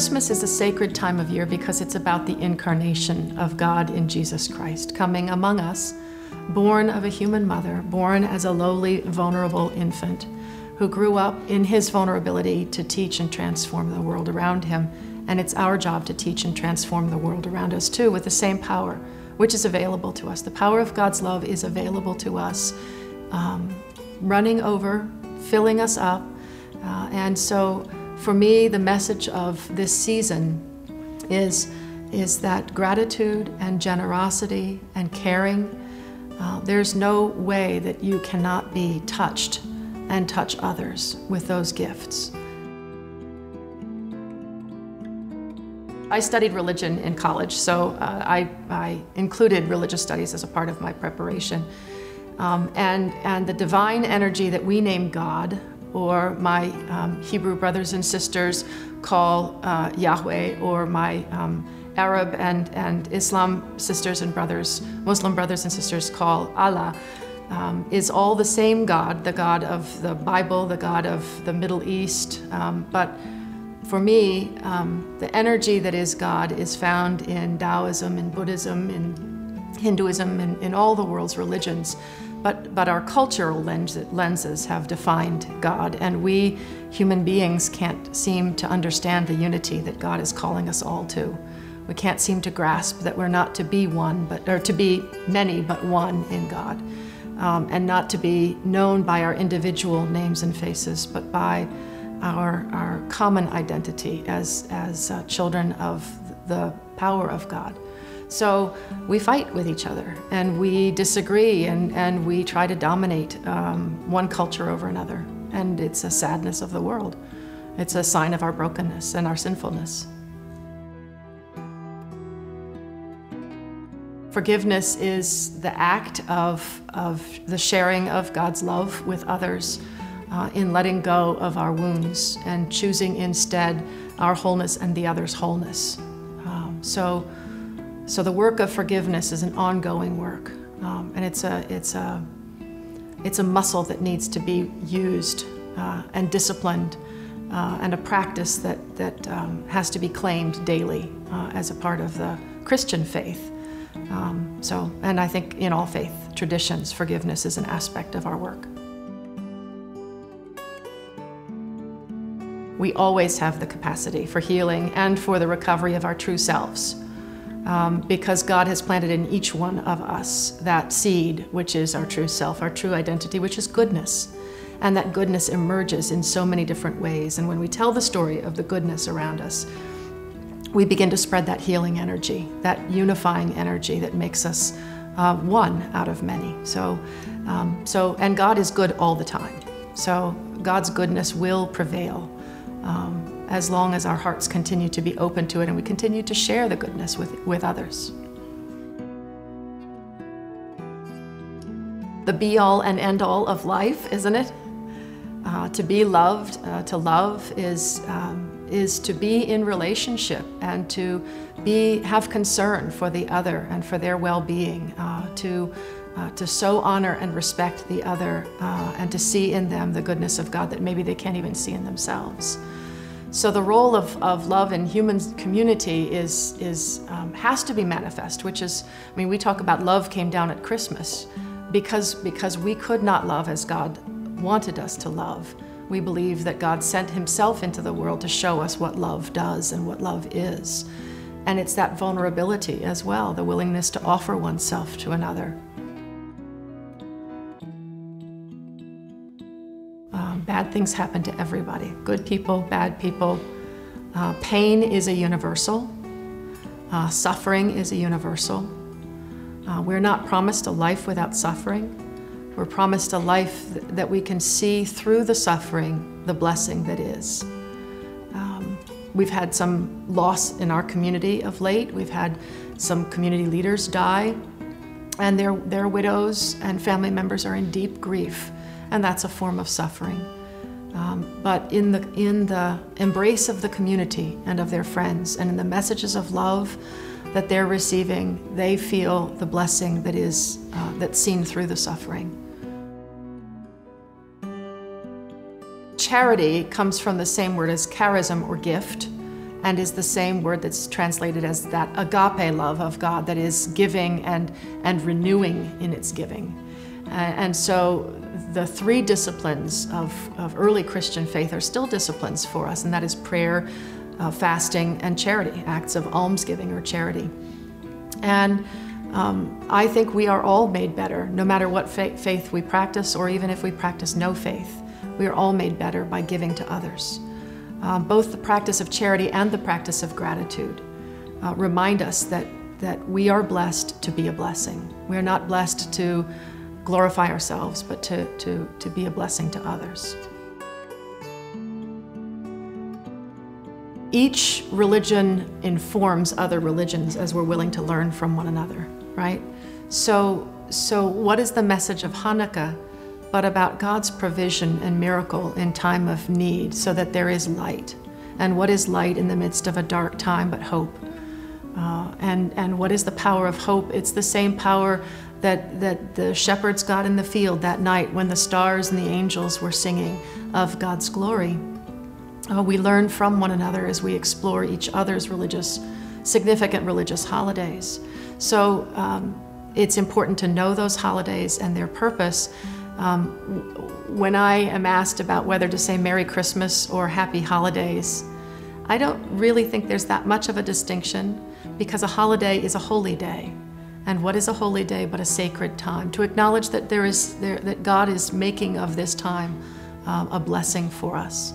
Christmas is a sacred time of year because it's about the incarnation of God in Jesus Christ, coming among us, born of a human mother, born as a lowly, vulnerable infant, who grew up in his vulnerability to teach and transform the world around him. And it's our job to teach and transform the world around us too, with the same power, which is available to us. The power of God's love is available to us, running over, filling us up. And so for me, the message of this season is that gratitude and generosity and caring, there's no way that you cannot be touched and touch others with those gifts. I studied religion in college, so I included religious studies as a part of my preparation. And the divine energy that we name God, or my Hebrew brothers and sisters call Yahweh, or my Arab and Islam sisters and brothers, Muslim brothers and sisters call Allah, is all the same God, the God of the Bible, the God of the Middle East. But for me, the energy that is God is found in Taoism, in Buddhism, in Hinduism, in all the world's religions. But our cultural lenses have defined God, and we human beings can't seem to understand the unity that God is calling us all to. We can't seem to grasp that we're not to be one, or to be many, but one in God, and not to be known by our individual names and faces, but by our common identity as children of the power of God. So we fight with each other, and we disagree, and we try to dominate one culture over another. And it's a sadness of the world. It's a sign of our brokenness and our sinfulness. Forgiveness is the act of the sharing of God's love with others, in letting go of our wounds and choosing instead our wholeness and the other's wholeness. So the work of forgiveness is an ongoing work, and it's a muscle that needs to be used and disciplined, and a practice that has to be claimed daily as a part of the Christian faith. And I think in all faith traditions, forgiveness is an aspect of our work. We always have the capacity for healing and for the recovery of our true selves. Because God has planted in each one of us that seed, which is our true self, our true identity, which is goodness. And that goodness emerges in so many different ways. And when we tell the story of the goodness around us, we begin to spread that healing energy, that unifying energy that makes us one out of many. And God is good all the time. So God's goodness will prevail. As long as our hearts continue to be open to it and we continue to share the goodness with others. The be-all and end-all of life, isn't it? To be loved, to love is to be in relationship and to have concern for the other and for their well-being, to so honor and respect the other, and to see in them the goodness of God that maybe they can't even see in themselves. So the role of love in human community has to be manifest, which is, I mean, we talk about love came down at Christmas because we could not love as God wanted us to love. We believe that God sent himself into the world to show us what love does and what love is. And it's that vulnerability as well, the willingness to offer oneself to another. Bad things happen to everybody, good people, bad people. Pain is a universal. Suffering is a universal. We're not promised a life without suffering. We're promised a life that we can see through the suffering, the blessing that is. We've had some loss in our community of late. We've had some community leaders die, and their widows and family members are in deep grief, and that's a form of suffering. But in the embrace of the community and of their friends and in the messages of love that they're receiving, they feel the blessing that is that's seen through the suffering. Charity comes from the same word as charism or gift, and is the same word that's translated as that agape love of God that is giving and renewing in its giving. And so the three disciplines of early Christian faith are still disciplines for us, and that is prayer, fasting, and charity, acts of almsgiving or charity. And I think we are all made better, no matter what faith we practice, or even if we practice no faith. We are all made better by giving to others. Both the practice of charity and the practice of gratitude remind us that we are blessed to be a blessing. We are not blessed to glorify ourselves, but to be a blessing to others. Each religion informs other religions as we're willing to learn from one another, right? So what is the message of Hanukkah but about God's provision and miracle in time of need so that there is light? And what is light in the midst of a dark time but hope? And what is the power of hope? It's the same power that the shepherds got in the field that night when the stars and the angels were singing of God's glory. We learn from one another as we explore each other's significant religious holidays. So it's important to know those holidays and their purpose. When I am asked about whether to say Merry Christmas or Happy Holidays, I don't really think there's that much of a distinction, because a holiday is a holy day. And what is a holy day but a sacred time? To acknowledge that that God is making of this time a blessing for us.